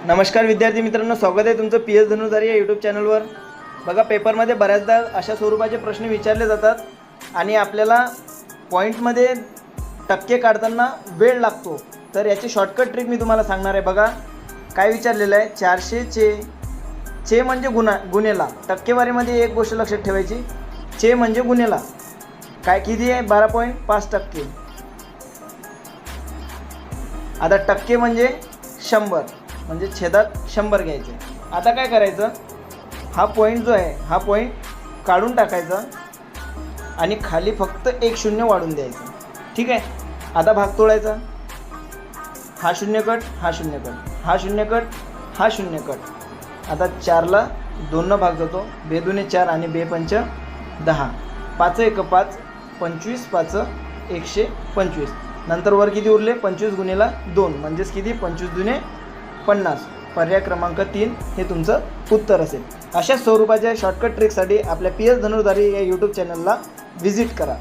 नमस्कार विद्यार्थी मित्रांनो, स्वागत आहे तुमचं पी एस धनुर्धारी या यूट्यूब चॅनलवर। बघा, पेपरमध्ये बऱ्याचदा अशा स्वरूपाचे प्रश्न विचारले जातात आणि आपल्याला पॉईंटमध्ये टक्के काढताना वेळ लागतो। तर याची शॉर्टकट ट्रिक मी तुम्हाला सांगणार आहे। बघा काय विचारलेलं आहे, 400 चे म्हणजे गुणेला। टक्केवारीमध्ये एक गोष्ट लक्षात ठेवायची, चे म्हणजे गुणेला। काय किती आहे, 12.5%। आता टक्के म्हणजे 100, म्हणजे छेदात 100 घ्यायचे। आता काय करायचं, हा पॉईंट जो आहे हा पॉईंट काढून टाकायचा आणि खाली फक्त एक शून्य वाढून द्यायचं। ठीक आहे, आता भाग तोडायचा। हा शून्य कट, हा शून्य कट, हा शून्य कट, हा शून्य कट। आता 4ला 2 भाग जातो, 2 दुणे 4 आणि 2 पंच 10, 5 एक 5, 25 5 125। नंतर वर किती उरले, 25 गुणेला 2 म्हणजेच किती, 25 दुणे 50। पर्याय क्रमांक 3 हे तुमचं उत्तर असेल। अशा स्वरूपाच्या शॉर्टकट ट्रिकसाठी आपल्या पी एस धनुर्धारी या यूट्यूब चॅनलला व्हिजिट करा।